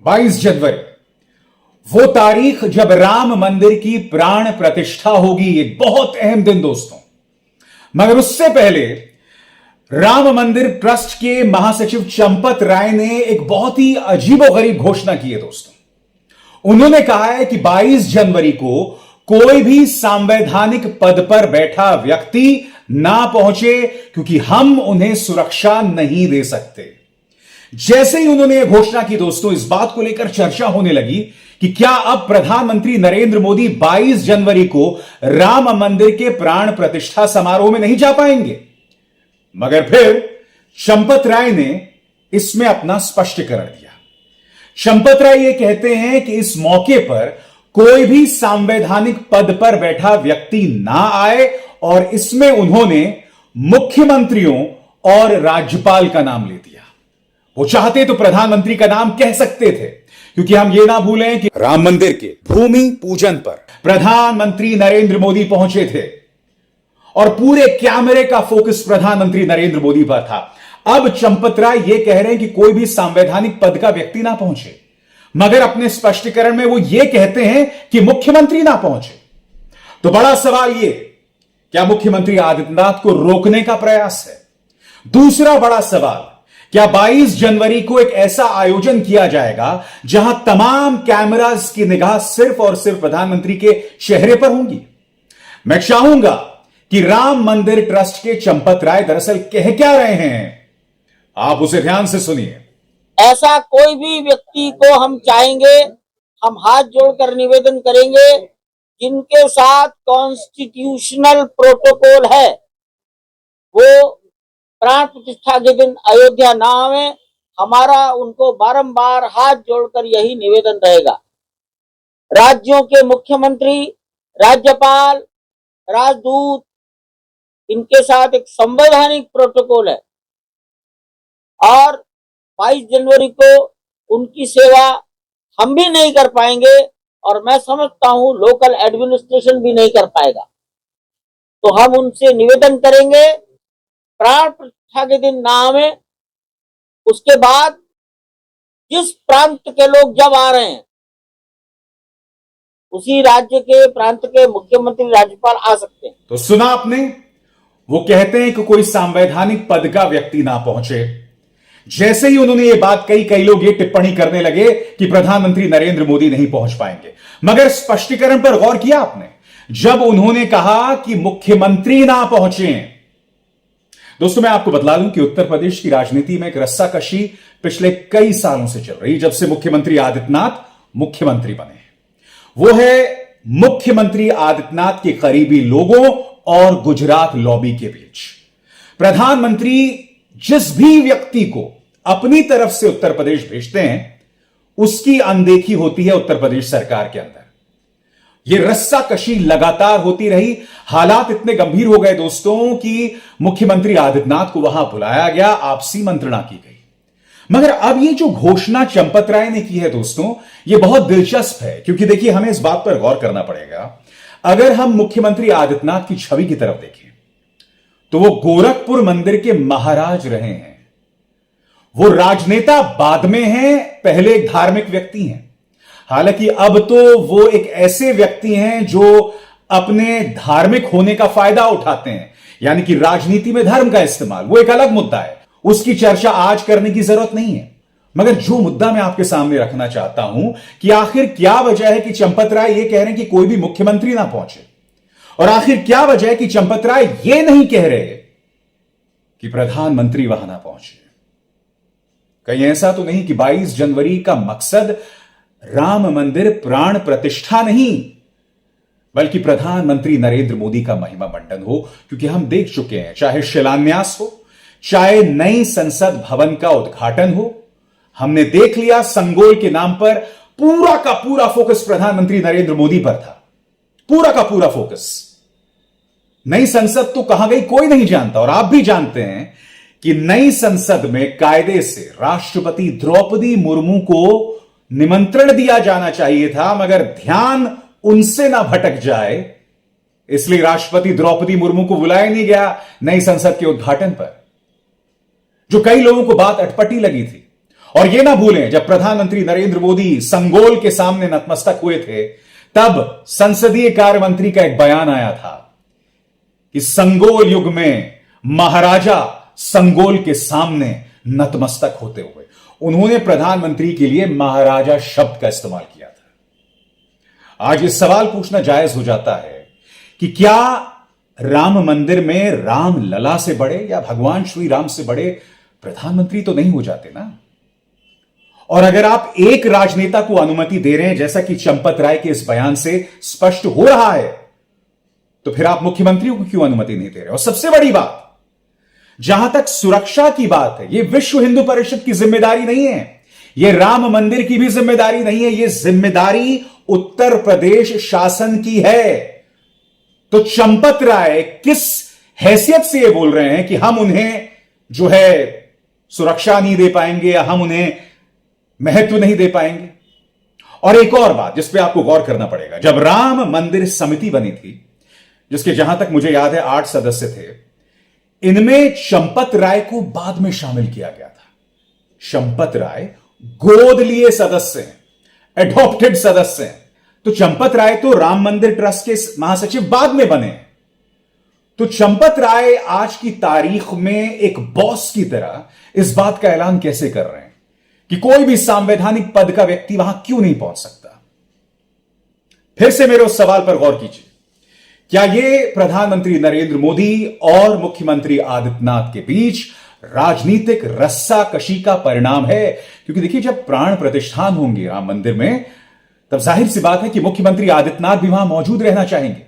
22 जनवरी, वो तारीख जब राम मंदिर की प्राण प्रतिष्ठा होगी। एक बहुत अहम दिन दोस्तों। मगर उससे पहले राम मंदिर ट्रस्ट के महासचिव चंपत राय ने एक बहुत ही अजीबोगरीब घोषणा की है दोस्तों। उन्होंने कहा है कि 22 जनवरी को कोई भी संवैधानिक पद पर बैठा व्यक्ति ना पहुंचे, क्योंकि हम उन्हें सुरक्षा नहीं दे सकते। जैसे ही उन्होंने यह घोषणा की दोस्तों, इस बात को लेकर चर्चा होने लगी कि क्या अब प्रधानमंत्री नरेंद्र मोदी 22 जनवरी को राम मंदिर के प्राण प्रतिष्ठा समारोह में नहीं जा पाएंगे। मगर फिर चंपत राय ने इसमें अपना स्पष्टीकरण दिया। चंपत राय यह कहते हैं कि इस मौके पर कोई भी संवैधानिक पद पर बैठा व्यक्ति ना आए, और इसमें उन्होंने मुख्यमंत्रियों और राज्यपाल का नाम ले दिया। वो चाहते तो प्रधानमंत्री का नाम कह सकते थे, क्योंकि हम ये ना भूलें कि राम मंदिर के भूमि पूजन पर प्रधानमंत्री नरेंद्र मोदी पहुंचे थे और पूरे कैमरे का फोकस प्रधानमंत्री नरेंद्र मोदी पर था। अब चंपत राय यह कह रहे हैं कि कोई भी संवैधानिक पद का व्यक्ति ना पहुंचे, मगर अपने स्पष्टीकरण में वो ये कहते हैं कि मुख्यमंत्री ना पहुंचे। तो बड़ा सवाल ये, क्या मुख्यमंत्री आदित्यनाथ को रोकने का प्रयास है? दूसरा बड़ा सवाल, क्या 22 जनवरी को एक ऐसा आयोजन किया जाएगा जहां तमाम कैमरास की निगाह सिर्फ और सिर्फ प्रधानमंत्री के चेहरे पर होंगी? मैं चाहूंगा कि राम मंदिर ट्रस्ट के चंपत राय दरअसल कह क्या रहे हैं, आप उसे ध्यान से सुनिए। ऐसा कोई भी व्यक्ति को हम चाहेंगे, हम हाथ जोड़कर निवेदन करेंगे, जिनके साथ कॉन्स्टिट्यूशनल प्रोटोकॉल है, वो प्राण प्रतिष्ठा के दिन अयोध्या ना आवे। हमारा उनको बारंबार हाथ जोड़कर यही निवेदन रहेगा। राज्यों के मुख्यमंत्री, राज्यपाल, राजदूत, इनके साथ एक संवैधानिक प्रोटोकॉल है, और 22 जनवरी को उनकी सेवा हम भी नहीं कर पाएंगे, और मैं समझता हूं लोकल एडमिनिस्ट्रेशन भी नहीं कर पाएगा। तो हम उनसे निवेदन करेंगे, प्राण प्रतिष्ठा के दिन ना आवे। उसके बाद जिस प्रांत के लोग जब आ रहे हैं, उसी राज्य के प्रांत के मुख्यमंत्री, राज्यपाल आ सकते हैं। तो सुना आपने, वो कहते हैं कि कोई संवैधानिक पद का व्यक्ति ना पहुंचे। जैसे ही उन्होंने ये बात कही, कई लोग ये टिप्पणी करने लगे कि प्रधानमंत्री नरेंद्र मोदी नहीं पहुंच पाएंगे। मगर स्पष्टीकरण पर गौर किया आपने, जब उन्होंने कहा कि मुख्यमंत्री ना पहुंचे। दोस्तों, मैं आपको बतला दूं कि उत्तर प्रदेश की राजनीति में एक रस्साकशी पिछले कई सालों से चल रही, जब से मुख्यमंत्री आदित्यनाथ मुख्यमंत्री बने। वो है मुख्यमंत्री आदित्यनाथ के करीबी लोगों और गुजरात लॉबी के बीच। प्रधानमंत्री जिस भी व्यक्ति को अपनी तरफ से उत्तर प्रदेश भेजते हैं, उसकी अनदेखी होती है उत्तर प्रदेश सरकार के अंदर। यह रस्साकशी लगातार होती रही। हालात इतने गंभीर हो गए दोस्तों कि मुख्यमंत्री आदित्यनाथ को वहां बुलाया गया, आपसी मंत्रणा की गई। मगर अब ये जो घोषणा चंपत राय ने की है दोस्तों, ये बहुत दिलचस्प है, क्योंकि देखिए, हमें इस बात पर गौर करना पड़ेगा। अगर हम मुख्यमंत्री आदित्यनाथ की छवि की तरफ देखें, तो वो गोरखपुर मंदिर के महाराज रहे हैं। वो राजनेता बाद में हैं, पहले एक धार्मिक व्यक्ति हैं। हालांकि अब तो वो एक ऐसे व्यक्ति हैं जो अपने धार्मिक होने का फायदा उठाते हैं, यानी कि राजनीति में धर्म का इस्तेमाल। वो एक अलग मुद्दा है, उसकी चर्चा आज करने की जरूरत नहीं है। मगर जो मुद्दा मैं आपके सामने रखना चाहता हूं कि आखिर क्या वजह है कि चंपत राय ये कह रहे हैं कि कोई भी मुख्यमंत्री ना पहुंचे, और आखिर क्या वजह है कि चंपत राय ये नहीं कह रहे कि प्रधानमंत्री वहां ना पहुंचे। कहीं ऐसा तो नहीं कि 22 जनवरी का मकसद राम मंदिर प्राण प्रतिष्ठा नहीं, बल्कि प्रधानमंत्री नरेंद्र मोदी का महिमा मंडन हो? क्योंकि हम देख चुके हैं, चाहे शिलान्यास हो, चाहे नई संसद भवन का उद्घाटन हो, हमने देख लिया संगोल के नाम पर पूरा का पूरा फोकस प्रधानमंत्री नरेंद्र मोदी पर था। पूरा का पूरा फोकस। नई संसद तो कहां गई कोई नहीं जानता, और आप भी जानते हैं कि नई संसद में कायदे से राष्ट्रपति द्रौपदी मुर्मू को निमंत्रण दिया जाना चाहिए था, मगर ध्यान उनसे ना भटक जाए, इसलिए राष्ट्रपति द्रौपदी मुर्मू को बुलाया नहीं गया नई संसद के उद्घाटन पर। जो कई लोगों को बात अटपटी लगी थी, और यह ना भूलें, जब प्रधानमंत्री नरेंद्र मोदी संगोल के सामने नतमस्तक हुए थे, तब संसदीय कार्य मंत्री का एक बयान आया था कि संगोल युग में महाराजा संगोल के सामने नतमस्तक होते हुए उन्होंने प्रधानमंत्री के लिए महाराजा शब्द का इस्तेमाल किया था। आज ये सवाल पूछना जायज हो जाता है कि क्या राम मंदिर में राम लला से बड़े या भगवान श्री राम से बड़े प्रधानमंत्री तो नहीं हो जाते ना। और अगर आप एक राजनेता को अनुमति दे रहे हैं, जैसा कि चंपत राय के इस बयान से स्पष्ट हो रहा है, तो फिर आप मुख्यमंत्रियों को क्यों अनुमति नहीं दे रहे? और सबसे बड़ी बात, जहां तक सुरक्षा की बात है, यह विश्व हिंदू परिषद की जिम्मेदारी नहीं है, यह राम मंदिर की भी जिम्मेदारी नहीं है, यह जिम्मेदारी उत्तर प्रदेश शासन की है। तो चंपत राय किस हैसियत से यह बोल रहे हैं कि हम उन्हें जो है सुरक्षा नहीं दे पाएंगे या हम उन्हें महत्व नहीं दे पाएंगे? और एक और बात जिस पे आपको गौर करना पड़ेगा, जब राम मंदिर समिति बनी थी, जिसके जहां तक मुझे याद है 8 सदस्य थे, इनमें चंपत राय को बाद में शामिल किया गया था। चंपत राय गोद लिए सदस्य हैं, एडॉप्टेड सदस्य हैं। तो चंपत राय तो राम मंदिर ट्रस्ट के महासचिव बाद में बने। तो चंपत राय आज की तारीख में एक बॉस की तरह इस बात का ऐलान कैसे कर रहे हैं कि कोई भी संवैधानिक पद का व्यक्ति वहां क्यों नहीं पहुंच सकता? फिर से मेरे उस सवाल पर गौर कीजिए, क्या यह प्रधानमंत्री नरेंद्र मोदी और मुख्यमंत्री आदित्यनाथ के बीच राजनीतिक रस्साकशी का परिणाम है? क्योंकि देखिए, जब प्राण प्रतिष्ठान होंगे राम मंदिर में, तब जाहिर सी बात है कि मुख्यमंत्री आदित्यनाथ भी वहां मौजूद रहना चाहेंगे।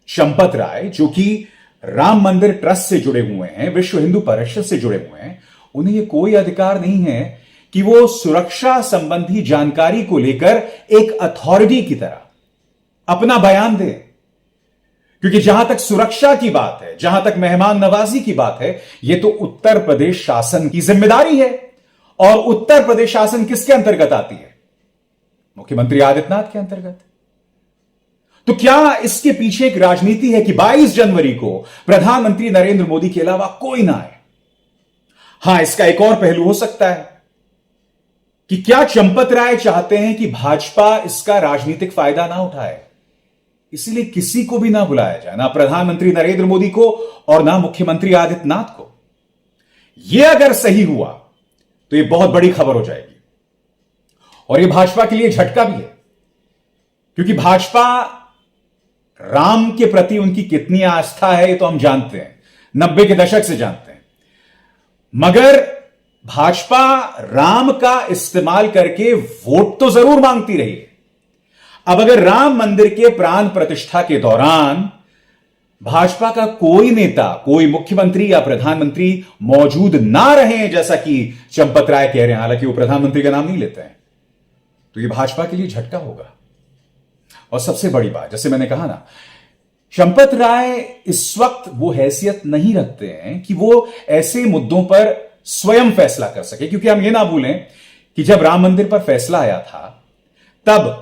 चंपत राय, जो कि राम मंदिर ट्रस्ट से जुड़े हुए हैं, विश्व हिंदू परिषद से जुड़े हुए हैं, उन्हें यह कोई अधिकार नहीं है कि वो सुरक्षा संबंधी जानकारी को लेकर एक अथॉरिटी की तरह अपना बयान दें। क्योंकि जहां तक सुरक्षा की बात है, जहां तक मेहमान नवाजी की बात है, यह तो उत्तर प्रदेश शासन की जिम्मेदारी है। और उत्तर प्रदेश शासन किसके अंतर्गत आती है? मुख्यमंत्री आदित्यनाथ के अंतर्गत। तो क्या इसके पीछे एक राजनीति है कि 22 जनवरी को प्रधानमंत्री नरेंद्र मोदी के अलावा कोई ना आए? हां, इसका एक और पहलू हो सकता है कि क्या चंपत राय चाहते हैं कि भाजपा इसका राजनीतिक फायदा ना उठाए, इसीलिए किसी को भी ना बुलाया जाए, ना प्रधानमंत्री नरेंद्र मोदी को और ना मुख्यमंत्री आदित्यनाथ को। यह अगर सही हुआ तो यह बहुत बड़ी खबर हो जाएगी और यह भाजपा के लिए झटका भी है, क्योंकि भाजपा राम के प्रति उनकी कितनी आस्था है यह तो हम जानते हैं, 90 के दशक से जानते हैं। मगर भाजपा राम का इस्तेमाल करके वोट तो जरूर मांगती रही है। अब अगर राम मंदिर के प्राण प्रतिष्ठा के दौरान भाजपा का कोई नेता, कोई मुख्यमंत्री या प्रधानमंत्री मौजूद ना रहे, जैसा कि चंपत राय कह रहे हैं, हालांकि वो प्रधानमंत्री का नाम नहीं लेते हैं, तो यह भाजपा के लिए झटका होगा। और सबसे बड़ी बात, जैसे मैंने कहा ना, चंपत राय इस वक्त वो हैसियत नहीं रखते हैं कि वो ऐसे मुद्दों पर स्वयं फैसला कर सके। क्योंकि हम ये ना भूलें कि जब राम मंदिर पर फैसला आया था, तब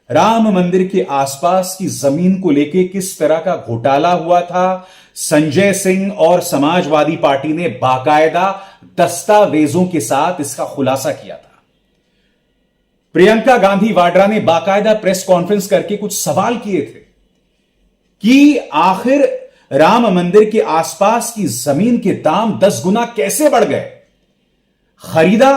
राम मंदिर के आसपास की जमीन को लेकर किस तरह का घोटाला हुआ था, संजय सिंह और समाजवादी पार्टी ने बाकायदा दस्तावेजों के साथ इसका खुलासा किया था। प्रियंका गांधी वाड्रा ने बाकायदा प्रेस कॉन्फ्रेंस करके कुछ सवाल किए थे कि आखिर राम मंदिर के आसपास की जमीन के दाम 10 गुना कैसे बढ़ गए। खरीदा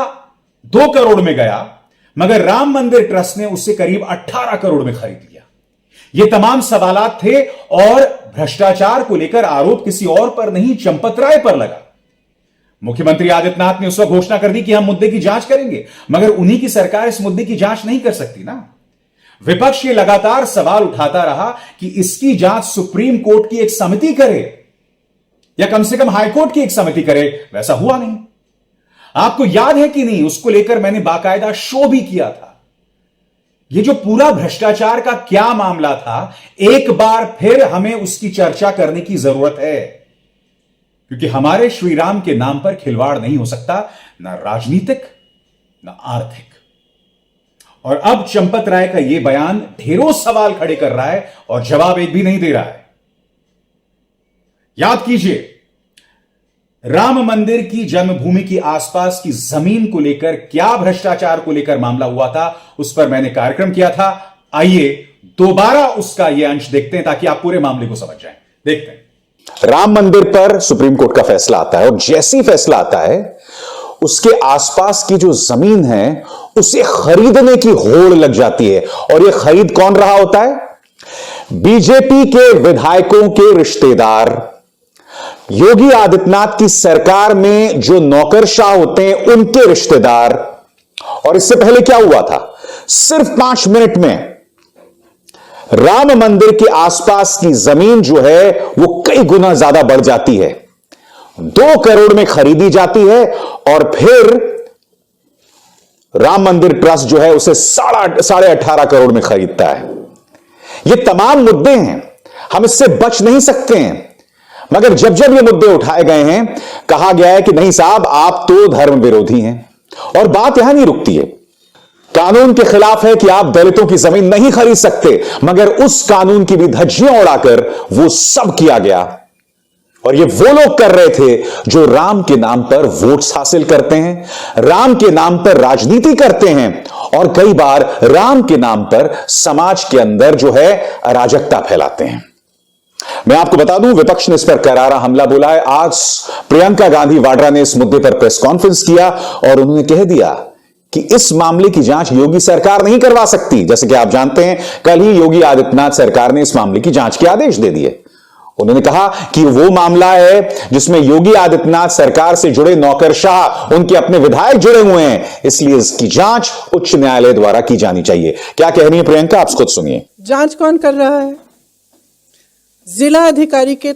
2 करोड़ में गया, मगर राम मंदिर ट्रस्ट ने उससे करीब 18 करोड़ में खरीद लिया। ये तमाम सवालात थे और भ्रष्टाचार को लेकर आरोप किसी और पर नहीं, चंपत राय पर लगा। मुख्यमंत्री आदित्यनाथ ने उस वक्त घोषणा कर दी कि हम मुद्दे की जांच करेंगे, मगर उन्हीं की सरकार इस मुद्दे की जांच नहीं कर सकती ना। विपक्ष ये लगातार सवाल उठाता रहा कि इसकी जांच सुप्रीम कोर्ट की एक समिति करे या कम से कम हाईकोर्ट की एक समिति करे। वैसा हुआ नहीं। आपको याद है कि नहीं, उसको लेकर मैंने बाकायदा शो भी किया था। ये जो पूरा भ्रष्टाचार का क्या मामला था, एक बार फिर हमें उसकी चर्चा करने की जरूरत है, क्योंकि हमारे श्री राम के नाम पर खिलवाड़ नहीं हो सकता, ना राजनीतिक ना आर्थिक। और अब चंपत राय का यह बयान ढेरों सवाल खड़े कर रहा है और जवाब एक भी नहीं दे रहा है। याद कीजिए, राम मंदिर की जन्मभूमि की आसपास की जमीन को लेकर क्या भ्रष्टाचार को लेकर मामला हुआ था, उस पर मैंने कार्यक्रम किया था। आइए दोबारा उसका यह अंश देखते हैं ताकि आप पूरे मामले को समझ जाएं। देखते हैं। राम मंदिर पर सुप्रीम कोर्ट का फैसला आता है और जैसे ही फैसला आता है उसके आसपास की जो जमीन है उसे खरीदने की होड़ लग जाती है। और यह खरीद कौन रहा होता है? बीजेपी के विधायकों के रिश्तेदार, योगी आदित्यनाथ की सरकार में जो नौकरशाह होते हैं उनके रिश्तेदार। और इससे पहले क्या हुआ था? सिर्फ 5 मिनट में राम मंदिर के आसपास की जमीन जो है वो कई गुना ज्यादा बढ़ जाती है, 2 करोड़ में खरीदी जाती है और फिर राम मंदिर ट्रस्ट जो है उसे 18.5 करोड़ में खरीदता है। ये तमाम मुद्दे हैं, हम इससे बच नहीं सकते हैं। मगर जब जब ये मुद्दे उठाए गए हैं, कहा गया है कि नहीं साहब, आप तो धर्म विरोधी हैं। और बात यहां नहीं रुकती है। कानून के खिलाफ है कि आप दलितों की जमीन नहीं खरीद सकते, मगर उस कानून की भी धज्जियां उड़ाकर वो सब किया गया। और ये वो लोग कर रहे थे जो राम के नाम पर वोट्स हासिल करते हैं, राम के नाम पर राजनीति करते हैं और कई बार राम के नाम पर समाज के अंदर जो है अराजकता फैलाते हैं। मैं आपको बता दूं, विपक्ष ने इस पर करारा हमला बोला है। आज प्रियंका गांधी वाड्रा ने इस मुद्दे पर प्रेस कॉन्फ्रेंस किया और उन्होंने कह दिया कि इस मामले की जांच योगी सरकार नहीं करवा सकती। जैसे कि आप जानते हैं, कल ही योगी आदित्यनाथ सरकार ने इस मामले की जांच के आदेश दे दिए। उन्होंने कहा कि वो मामला है जिसमें योगी आदित्यनाथ सरकार से जुड़े नौकरशाह, उनके अपने विधायक जुड़े हुए हैं, इसलिए इसकी जांच उच्च न्यायालय द्वारा की जानी चाहिए। क्या कह रही है प्रियंका, आप खुद सुनिए। जांच कौन कर रहा है? जिला अधिकारी के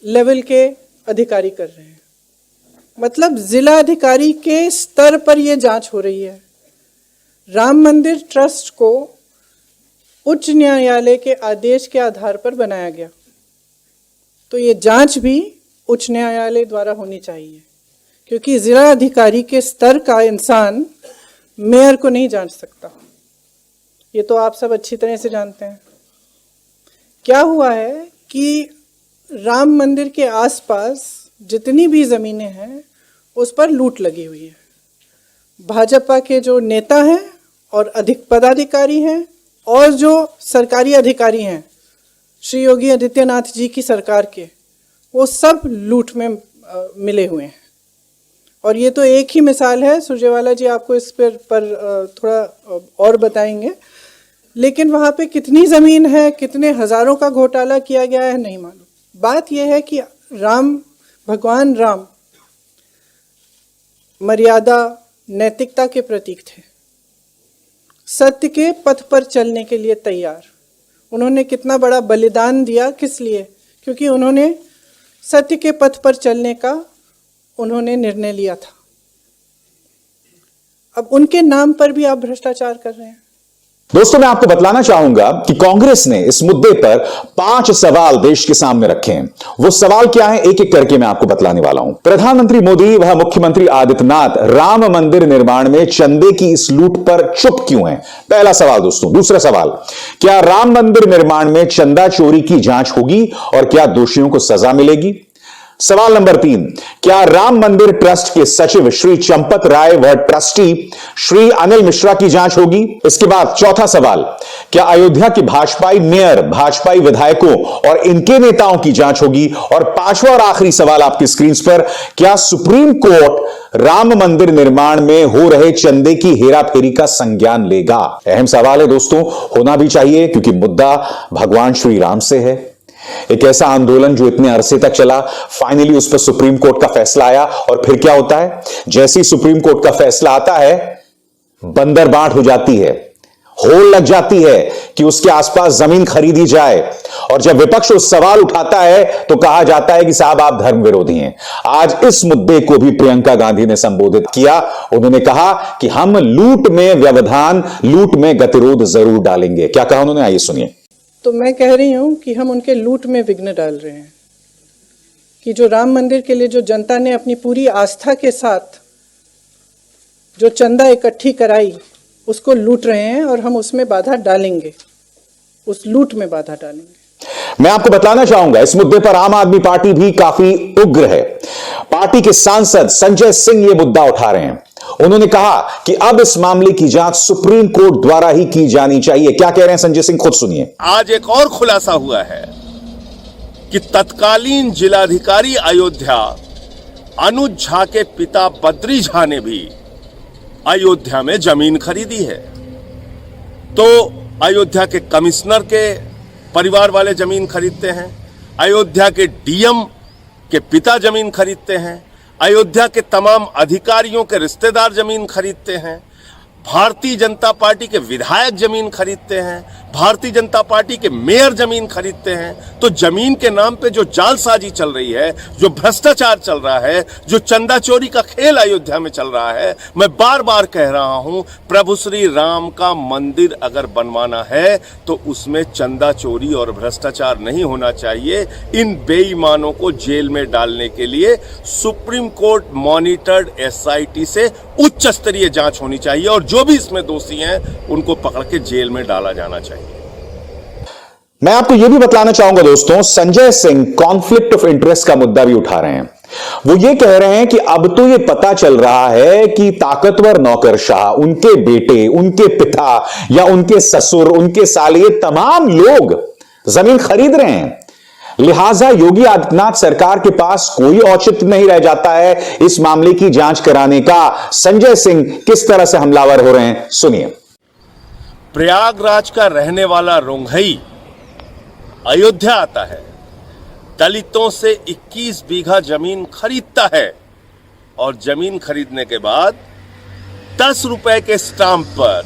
लेवल के अधिकारी कर रहे हैं। मतलब जिला अधिकारी के स्तर पर यह जांच हो रही है। राम मंदिर ट्रस्ट को उच्च न्यायालय के आदेश के आधार पर बनाया गया, तो ये जांच भी उच्च न्यायालय द्वारा होनी चाहिए, क्योंकि जिला अधिकारी के स्तर का इंसान मेयर को नहीं जांच सकता। ये तो आप सब अच्छी तरह से जानते हैं। क्या हुआ है कि राम मंदिर के आसपास जितनी भी ज़मीनें हैं उस पर लूट लगी हुई है। भाजपा के जो नेता हैं और अधिक पदाधिकारी हैं और जो सरकारी अधिकारी हैं श्री योगी आदित्यनाथ जी की सरकार के, वो सब लूट में मिले हुए हैं। और ये तो एक ही मिसाल है, सुरजेवाला जी आपको इस पर थोड़ा और बताएंगे। लेकिन वहाँ पे कितनी ज़मीन है, कितने हज़ारों का घोटाला किया गया है, नहीं मालूम। बात यह है कि भगवान राम मर्यादा, नैतिकता के प्रतीक थे, सत्य के पथ पर चलने के लिए तैयार। उन्होंने कितना बड़ा बलिदान दिया, किस लिए? क्योंकि उन्होंने सत्य के पथ पर चलने का उन्होंने निर्णय लिया था। अब उनके नाम पर भी आप भ्रष्टाचार कर रहे हैं। दोस्तों, मैं आपको बतलाना चाहूंगा कि कांग्रेस ने इस मुद्दे पर 5 सवाल देश के सामने रखे हैं। वो सवाल क्या है, एक एक करके मैं आपको बतलाने वाला हूं। प्रधानमंत्री मोदी व मुख्यमंत्री आदित्यनाथ राम मंदिर निर्माण में चंदे की इस लूट पर चुप क्यों हैं? पहला सवाल दोस्तों। दूसरा सवाल, क्या राम मंदिर निर्माण में चंदा चोरी की जांच होगी और क्या दोषियों को सजा मिलेगी? सवाल नंबर 3, क्या राम मंदिर ट्रस्ट के सचिव श्री चंपत राय व ट्रस्टी श्री अनिल मिश्रा की जांच होगी? इसके बाद चौथा सवाल, क्या अयोध्या के भाजपाई मेयर, भाजपाई विधायकों और इनके नेताओं की जांच होगी? और पांचवा और आखिरी सवाल आपकी स्क्रीन पर, क्या सुप्रीम कोर्ट राम मंदिर निर्माण में हो रहे चंदे की हेराफेरी का संज्ञान लेगा? अहम सवाल है दोस्तों, होना भी चाहिए, क्योंकि मुद्दा भगवान श्री राम से है। एक ऐसा आंदोलन जो इतने अरसे तक चला, फाइनली उस पर सुप्रीम कोर्ट का फैसला आया। और फिर क्या होता है? जैसे ही सुप्रीम कोर्ट का फैसला आता है, बंदरबाट हो जाती है, होड़ लग जाती है कि उसके आसपास जमीन खरीदी जाए। और जब विपक्ष उस सवाल उठाता है तो कहा जाता है कि साहब आप धर्म विरोधी हैं। आज इस मुद्दे को भी प्रियंका गांधी ने संबोधित किया। उन्होंने कहा कि हम लूट में व्यवधान, लूट में गतिरोध जरूर डालेंगे। क्या कहा उन्होंने, आइए सुनिए। तो मैं कह रही हूं कि हम उनके लूट में विघ्न डाल रहे हैं, कि जो राम मंदिर के लिए जो जनता ने अपनी पूरी आस्था के साथ जो चंदा इकट्ठी कराई, उसको लूट रहे हैं और हम उसमें बाधा डालेंगे, उस लूट में बाधा डालेंगे। मैं आपको बताना चाहूंगा इस मुद्दे पर आम आदमी पार्टी भी काफी उग्र है। पार्टी के सांसद संजय सिंह यह मुद्दा उठा रहे हैं। उन्होंने कहा कि अब इस मामले की जांच सुप्रीम कोर्ट द्वारा ही की जानी चाहिए। क्या कह रहे हैं संजय सिंह, खुद सुनिए। आज एक और खुलासा हुआ है कि तत्कालीन जिलाधिकारी अयोध्या अनुज झा के पिता बद्री झा ने भी अयोध्या में जमीन खरीदी है। तो अयोध्या के कमिश्नर के परिवार वाले जमीन खरीदते हैं, अयोध्या के डीएम के पिता जमीन खरीदते हैं, अयोध्या के तमाम अधिकारियों के रिश्तेदार जमीन खरीदते हैं, भारतीय जनता पार्टी के विधायक जमीन खरीदते हैं, भारतीय जनता पार्टी के मेयर जमीन खरीदते हैं। तो जमीन के नाम पे जो जालसाजी चल रही है, जो भ्रष्टाचार चल रहा है, जो चंदा चोरी का खेल अयोध्या में चल रहा है, मैं बार बार कह रहा हूं, प्रभु श्री राम का मंदिर अगर बनवाना है तो उसमें चंदा चोरी और भ्रष्टाचार नहीं होना चाहिए। इन बेईमानों को जेल में डालने के लिए सुप्रीम कोर्ट मॉनिटर्ड एसआईटी से उच्च स्तरीय जांच होनी चाहिए और जो भी इसमें दोषी हैं उनको पकड़ के जेल में डाला जाना चाहिए। मैं आपको यह भी बतलाना चाहूंगा दोस्तों, Sanjay Singh conflict of interest का मुद्दा भी उठा रहे हैं। वो ये कह रहे हैं कि अब तो ये पता चल रहा है कि ताकतवर नौकरशाह, उनके बेटे, उनके पिता या उनके ससुर, उनके साले, तमाम लोग जमीन खरीद रहे हैं। लिहाजा योगी आदित्यनाथ सरकार के पास कोई औचित्य नहीं रह जाता है इस मामले की जांच कराने का। संजय सिंह किस तरह से हमलावर हो रहे हैं, सुनिए। प्रयागराज का रहने वाला रोंघई अयोध्या आता है, दलितों से 21 बीघा जमीन खरीदता है और जमीन खरीदने के बाद 10 रुपए के स्टाम्प पर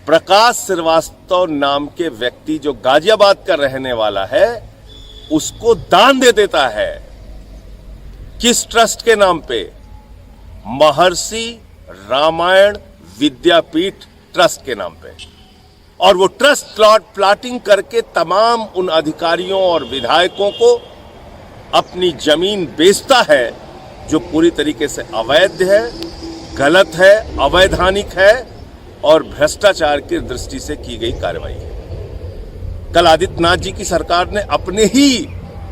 प्रकाश श्रीवास्तव नाम के व्यक्ति जो गाजियाबाद का रहने वाला है उसको दान दे देता है। किस ट्रस्ट के नाम पे? महर्षि रामायण विद्यापीठ ट्रस्ट के नाम पे। और वो ट्रस्ट प्लाटिंग करके तमाम उन अधिकारियों और विधायकों को अपनी जमीन बेचता है जो पूरी तरीके से अवैध है, गलत है, अवैधानिक है और भ्रष्टाचार की दृष्टि से की गई कार्रवाई है। कल आदित्यनाथ जी की सरकार ने अपने ही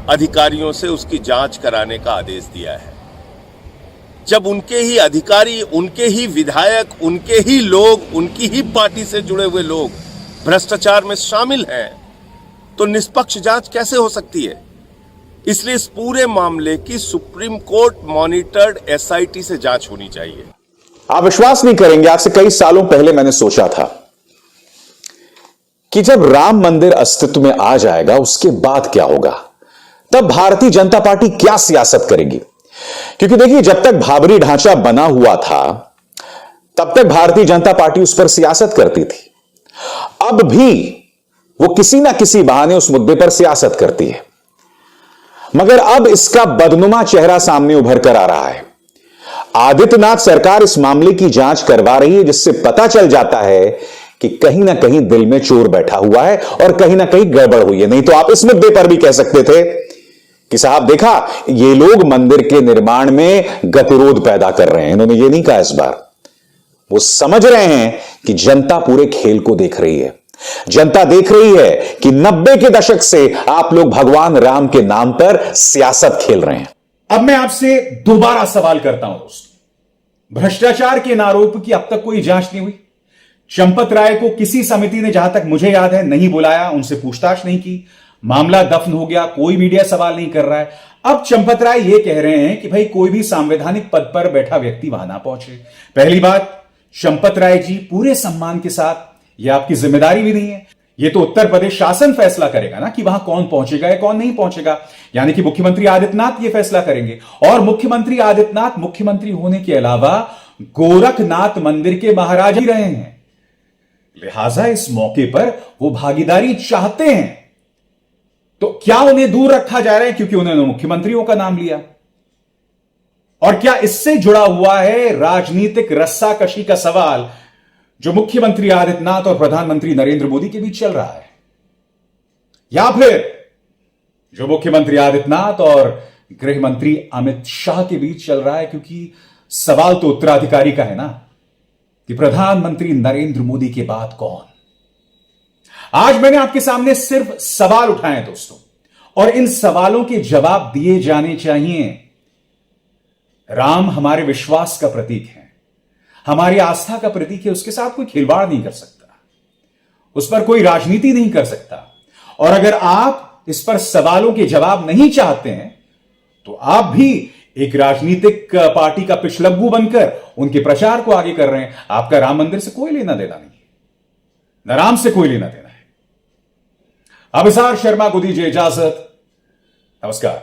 अधिकारियों से उसकी जांच कराने का आदेश दिया है। जब उनके ही अधिकारी, उनके ही विधायक, उनके ही लोग, उनकी ही पार्टी से जुड़े हुए लोग भ्रष्टाचार में शामिल हैं तो निष्पक्ष जांच कैसे हो सकती है? इसलिए इस पूरे मामले की सुप्रीम कोर्ट मॉनिटर्ड एसआईटी से जांच होनी चाहिए। आप विश्वास नहीं करेंगे, आज से कई सालों पहले मैंने सोचा था कि जब राम मंदिर अस्तित्व में आ जाएगा उसके बाद क्या होगा, तब भारतीय जनता पार्टी क्या सियासत करेगी। क्योंकि देखिए, जब तक भाबरी ढांचा बना हुआ था तब तक भारतीय जनता पार्टी उस पर सियासत करती थी। अब भी वो किसी ना किसी बहाने उस मुद्दे पर सियासत करती है, मगर अब इसका बदनुमा चेहरा सामने उभर कर आ रहा है। आदित्यनाथ सरकार इस मामले की जांच करवा रही है, जिससे पता चल जाता है कि कहीं ना कहीं दिल में चोर बैठा हुआ है और कहीं ना कहीं गड़बड़ हुई है। नहीं तो आप इस मुद्दे पर भी कह सकते थे कि साहब देखा, ये लोग मंदिर के निर्माण में गतिरोध पैदा कर रहे हैं। इन्होंने ये नहीं कहा इस बार। वो समझ रहे हैं कि जनता पूरे खेल को देख रही है। जनता देख रही है कि 90 के दशक से आप लोग भगवान राम के नाम पर सियासत खेल रहे हैं। अब मैं आपसे दोबारा सवाल करता हूं दोस्तों, भ्रष्टाचार के इन आरोप की अब तक कोई जांच नहीं हुई। चंपत राय को किसी समिति ने, जहां तक मुझे याद है, नहीं बुलाया, उनसे पूछताछ नहीं की, मामला दफन हो गया, कोई मीडिया सवाल नहीं कर रहा है। अब चंपत राय यह कह रहे हैं कि भाई कोई भी संवैधानिक पद पर बैठा व्यक्ति वहां ना पहुंचे। पहली बात, चंपत राय जी पूरे सम्मान के साथ, यह आपकी जिम्मेदारी भी नहीं है, यह तो उत्तर प्रदेश शासन फैसला करेगा ना कि वहां कौन पहुंचेगा या कौन नहीं पहुंचेगा। यानी कि मुख्यमंत्री आदित्यनाथ यह फैसला करेंगे। और मुख्यमंत्री आदित्यनाथ मुख्यमंत्री होने के अलावा गोरखनाथ मंदिर के महाराज ही रहे हैं, लिहाजा इस मौके पर वो भागीदारी चाहते हैं। तो क्या उन्हें दूर रखा जा रहा है क्योंकि उन्होंने मुख्यमंत्रियों का नाम लिया? और क्या इससे जुड़ा हुआ है राजनीतिक रस्साकशी का सवाल जो मुख्यमंत्री आदित्यनाथ और प्रधानमंत्री नरेंद्र मोदी के बीच चल रहा है? या फिर जो मुख्यमंत्री आदित्यनाथ और गृह मंत्री अमित शाह के बीच चल रहा है? क्योंकि सवाल तो उत्तराधिकारी का है ना कि प्रधानमंत्री नरेंद्र मोदी के बाद कौन? आज मैंने आपके सामने सिर्फ सवाल उठाए हैं दोस्तों, और इन सवालों के जवाब दिए जाने चाहिए। राम हमारे विश्वास का प्रतीक है, हमारी आस्था का प्रतीक है। उसके साथ कोई खिलवाड़ नहीं कर सकता, उस पर कोई राजनीति नहीं कर सकता। और अगर आप इस पर सवालों के जवाब नहीं चाहते हैं तो आप भी एक राजनीतिक पार्टी का पिछलग्गू बनकर उनके प्रचार को आगे कर रहे हैं। आपका राम मंदिर से कोई लेना देना नहीं है, न राम से कोई लेना देना है। अभिसार शर्मा को दीजिए इजाजत। नमस्कार।